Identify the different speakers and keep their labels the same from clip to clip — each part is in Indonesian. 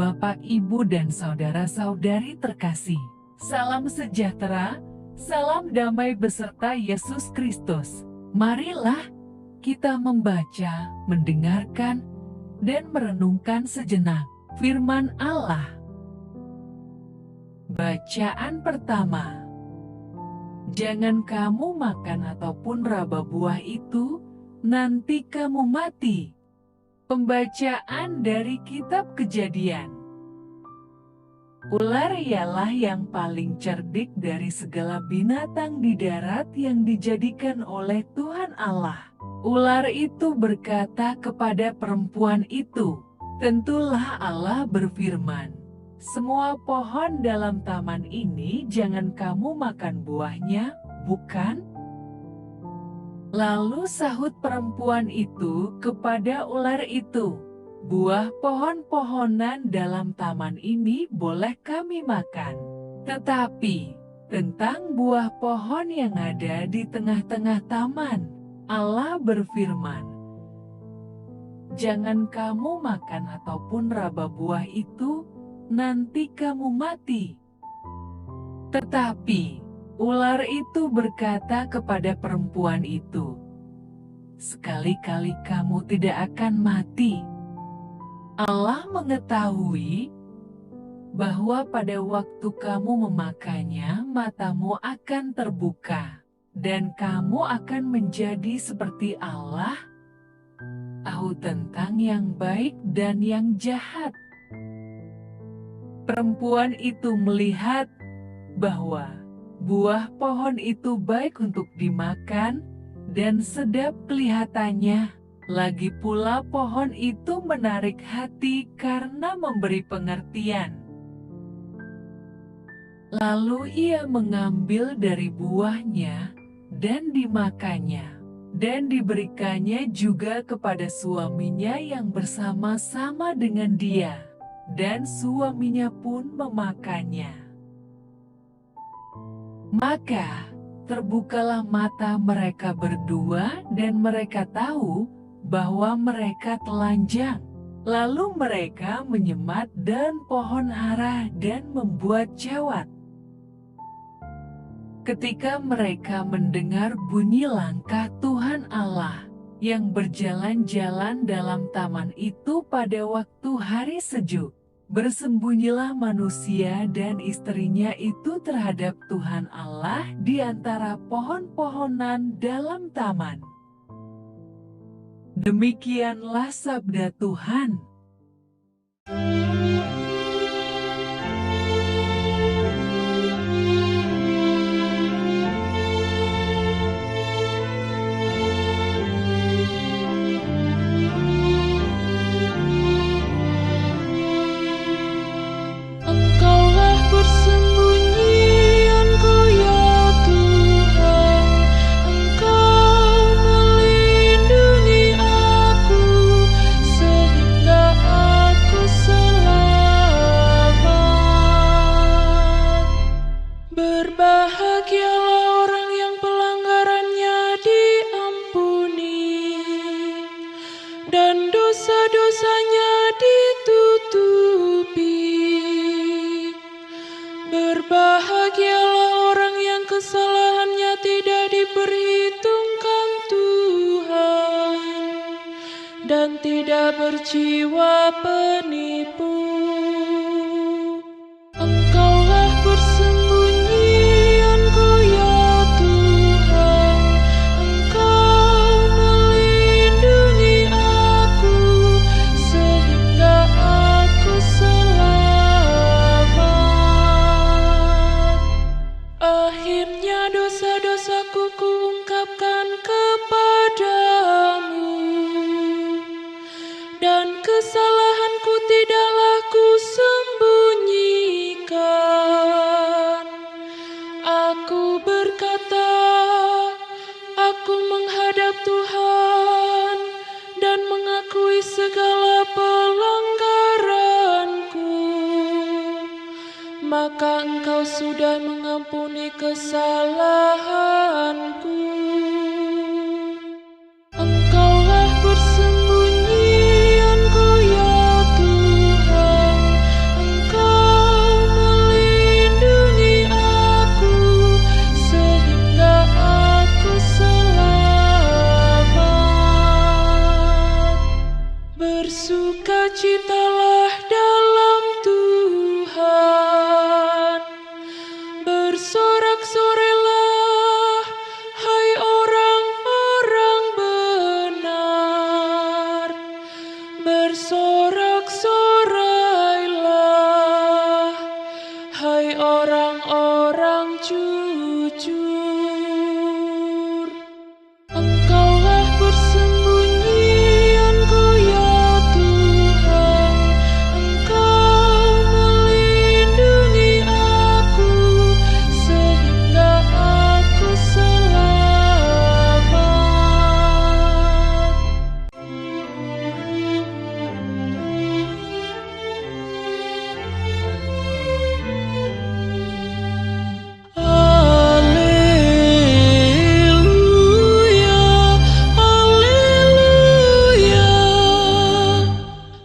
Speaker 1: Bapak, Ibu, dan saudara-saudari terkasih. Salam sejahtera, salam damai beserta Yesus Kristus. Marilah kita membaca, mendengarkan, dan merenungkan sejenak firman Allah. Bacaan pertama. Jangan kamu makan ataupun raba buah itu, nanti kamu mati. Pembacaan dari kitab Kejadian. Ular ialah yang paling cerdik dari segala binatang di darat yang dijadikan oleh Tuhan Allah. Ular itu berkata kepada perempuan itu, "Tentulah Allah berfirman, semua pohon dalam taman ini jangan kamu makan buahnya, bukan?" Lalu sahut perempuan itu kepada ular itu, "Buah pohon-pohonan dalam taman ini boleh kami makan. Tetapi tentang buah pohon yang ada di tengah-tengah taman, Allah berfirman, jangan kamu makan ataupun raba buah itu, nanti kamu mati." Tetapi ular itu berkata kepada perempuan itu, "Sekali-kali kamu tidak akan mati. Allah mengetahui bahwa pada waktu kamu memakannya, matamu akan terbuka, dan kamu akan menjadi seperti Allah, tahu tentang yang baik dan yang jahat." Perempuan itu melihat bahwa buah pohon itu baik untuk dimakan dan sedap kelihatannya. Lagi pula pohon itu menarik hati karena memberi pengertian. Lalu ia mengambil dari buahnya dan dimakannya, dan diberikannya juga kepada suaminya yang bersama-sama dengan dia, dan suaminya pun memakannya. Maka terbukalah mata mereka berdua dan mereka tahu bahwa mereka telanjang. Lalu mereka menyemat daun pohon ara dan membuat cawat. Ketika mereka mendengar bunyi langkah Tuhan Allah yang berjalan-jalan dalam taman itu pada waktu hari sejuk, bersembunyilah manusia dan istrinya itu terhadap Tuhan Allah di antara pohon-pohonan dalam taman. Demikianlah sabda Tuhan.
Speaker 2: Berbahagialah orang yang pelanggarannya diampuni dan dosa-dosanya ditutupi. Berbahagialah orang yang kesalahannya tidak diperhitungkan Tuhan dan tidak berjiwa penipu. Engkaulah persembunyianku ya Tuhan, Engkau melindungi aku sehingga aku selamat. Akhirnya dosa-dosaku kuungkapkan kepadamu, dan kesalahanku tidaklah kusembunyikan. Aku berkata, aku menghadap Tuhan dan mengakui segala pelanggaranku. Maka Engkau sudah mengampuni kesalahanku. Engkaulah persembunyianku ya Tuhan, Bersorak-sorailah, hai orang-orang benar. Bersorak-sorailah, hai orang-orang jujur. Engkaulah persembunyianku ya Tuhan, Engkau melindungi aku sehingga aku selamat. Haleluya, haleluya.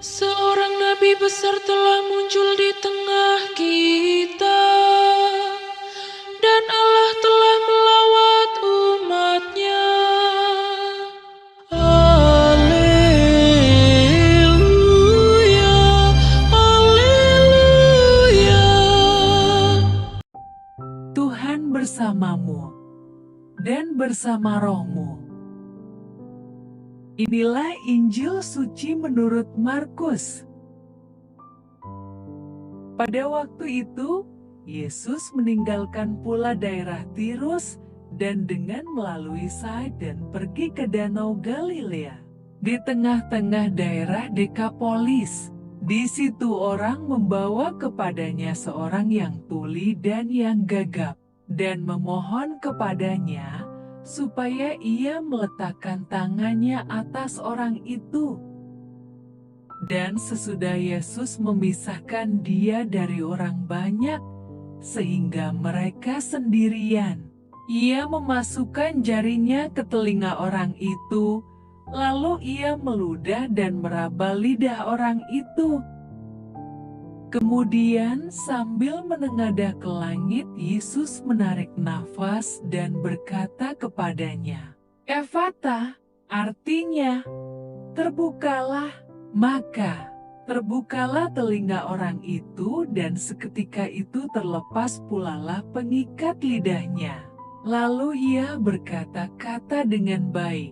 Speaker 2: Seorang nabi besar telah muncul di tengah kita, dan Allah telah melawat umatnya. Haleluya, haleluya.
Speaker 1: Tuhan bersamamu dan bersama rohmu. Inilah Injil suci menurut Markus. Pada waktu itu, Yesus meninggalkan pula daerah Tirus dan dengan melalui Sidon pergi ke Danau Galilea. Di tengah-tengah daerah Dekapolis, di situ orang membawa kepadanya seorang yang tuli dan yang gagap, dan memohon kepadanya supaya ia meletakkan tangannya atas orang itu. Dan sesudah Yesus memisahkan dia dari orang banyak, sehingga mereka sendirian, ia memasukkan jarinya ke telinga orang itu, lalu ia meludah dan meraba lidah orang itu. Kemudian sambil menengadah ke langit, Yesus menarik nafas dan berkata kepadanya, "Efata," artinya, "terbukalah." Maka terbukalah telinga orang itu dan seketika itu terlepas pulalah pengikat lidahnya. Lalu ia berkata-kata dengan baik.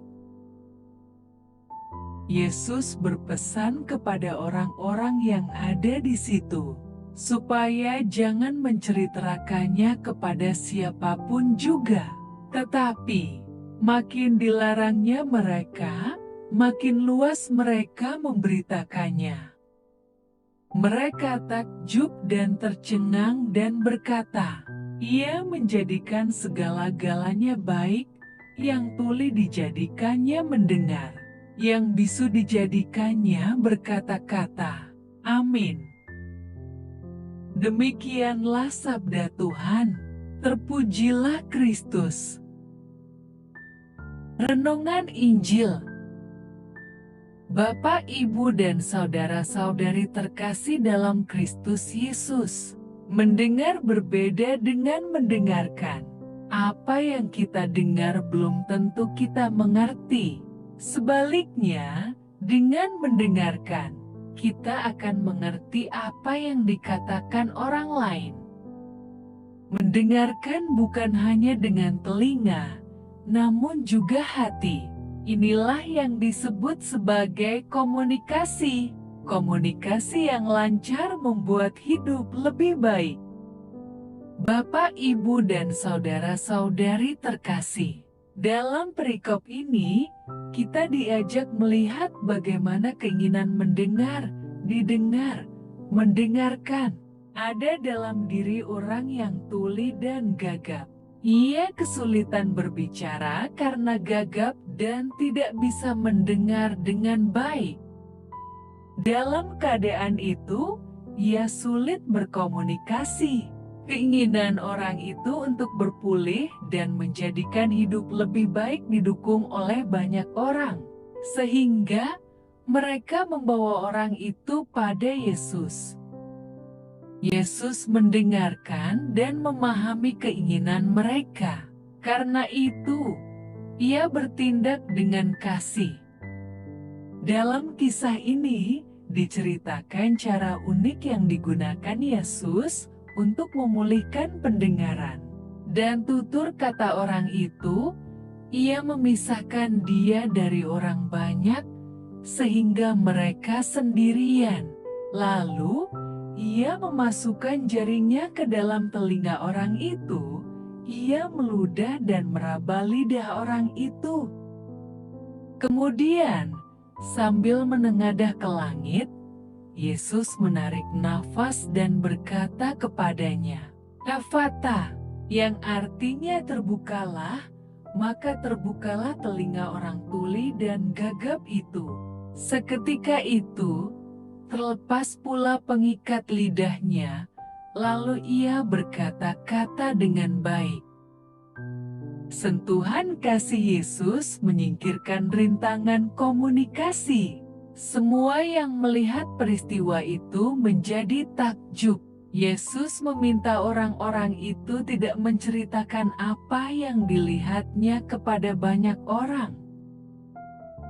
Speaker 1: Yesus berpesan kepada orang-orang yang ada di situ, supaya jangan menceritakannya kepada siapapun juga. Tetapi, makin dilarangnya mereka, makin luas mereka memberitakannya. Mereka takjub dan tercengang dan berkata, "Ia menjadikan segala-galanya baik, yang tuli dijadikannya mendengar, yang bisu dijadikannya berkata-kata." Amin. Demikianlah sabda Tuhan. Terpujilah Kristus. Renungan Injil. Bapak, Ibu, dan saudara-saudari terkasih dalam Kristus Yesus, mendengar berbeda dengan mendengarkan. Apa yang kita dengar belum tentu kita mengerti. Sebaliknya, dengan mendengarkan, kita akan mengerti apa yang dikatakan orang lain. Mendengarkan bukan hanya dengan telinga, namun juga hati. Inilah yang disebut sebagai komunikasi. Komunikasi yang lancar membuat hidup lebih baik. Bapak, Ibu, dan saudara-saudari terkasih, dalam perikop ini, kita diajak melihat bagaimana keinginan mendengar, didengar, mendengarkan, ada dalam diri orang yang tuli dan gagap. Ia kesulitan berbicara karena gagap dan tidak bisa mendengar dengan baik. Dalam keadaan itu, ia sulit berkomunikasi. Keinginan orang itu untuk berpulih dan menjadikan hidup lebih baik didukung oleh banyak orang, sehingga mereka membawa orang itu pada Yesus. Yesus mendengarkan dan memahami keinginan mereka. Karena itu, ia bertindak dengan kasih. Dalam kisah ini, diceritakan cara unik yang digunakan Yesus untuk memulihkan pendengaran. Dan tutur kata orang itu, ia memisahkan dia dari orang banyak, sehingga mereka sendirian. Lalu, ia memasukkan jaringnya ke dalam telinga orang itu. Ia meludah dan meraba lidah orang itu. Kemudian, sambil menengadah ke langit, Yesus menarik nafas dan berkata kepadanya, "Ephphatha," yang artinya terbukalah. Maka terbukalah telinga orang tuli dan gagap itu. Seketika itu, terlepas pula pengikat lidahnya, lalu ia berkata-kata dengan baik. Sentuhan kasih Yesus menyingkirkan rintangan komunikasi. Semua yang melihat peristiwa itu menjadi takjub. Yesus meminta orang-orang itu tidak menceritakan apa yang dilihatnya kepada banyak orang.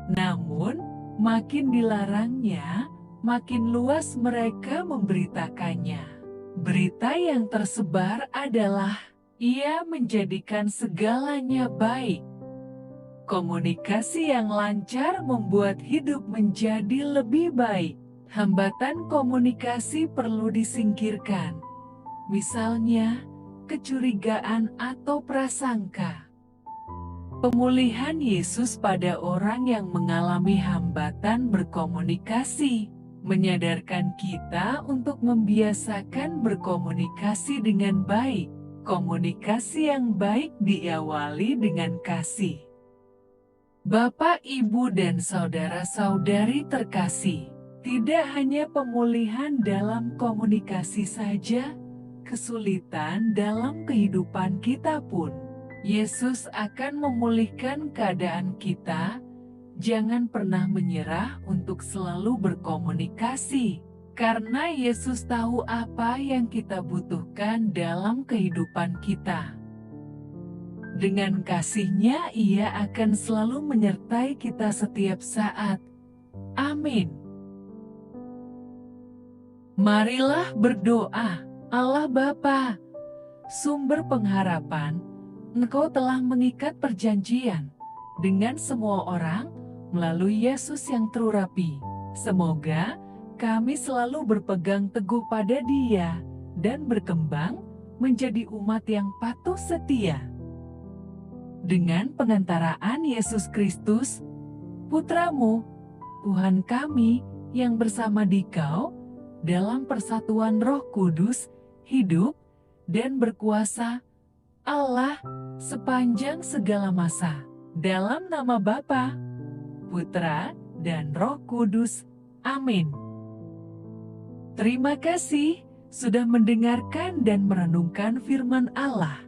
Speaker 1: Namun, makin dilarangnya, makin luas mereka memberitakannya. Berita yang tersebar adalah, ia menjadikan segalanya baik. Komunikasi yang lancar membuat hidup menjadi lebih baik. Hambatan komunikasi perlu disingkirkan. Misalnya, kecurigaan atau prasangka. Pemulihan Yesus pada orang yang mengalami hambatan berkomunikasi, menyadarkan kita untuk membiasakan berkomunikasi dengan baik. Komunikasi yang baik diawali dengan kasih. Bapak, Ibu, dan saudara-saudari terkasih, tidak hanya pemulihan dalam komunikasi saja, kesulitan dalam kehidupan kita pun. Yesus akan memulihkan keadaan kita. Jangan pernah menyerah untuk selalu berkomunikasi, karena Yesus tahu apa yang kita butuhkan dalam kehidupan kita. Dengan kasih-Nya, Ia akan selalu menyertai kita setiap saat. Amin. Marilah berdoa. Allah Bapa, sumber pengharapan, Engkau telah mengikat perjanjian dengan semua orang melalui Yesus yang terurapi. Semoga kami selalu berpegang teguh pada Dia dan berkembang menjadi umat yang patuh setia. Dengan pengantaraan Yesus Kristus, Putra-Mu, Tuhan kami yang bersama Dikau, dalam persatuan Roh Kudus, hidup dan berkuasa, Allah, sepanjang segala masa. Dalam nama Bapa, Putra, dan Roh Kudus. Amin. Terima kasih sudah mendengarkan dan merenungkan firman Allah.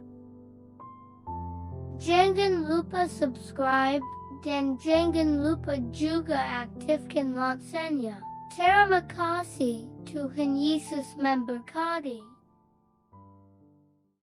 Speaker 3: Jangan lupa subscribe dan jangan lupa juga aktifkan loncengnya. Terima kasih, Tuhan Yesus memberkati.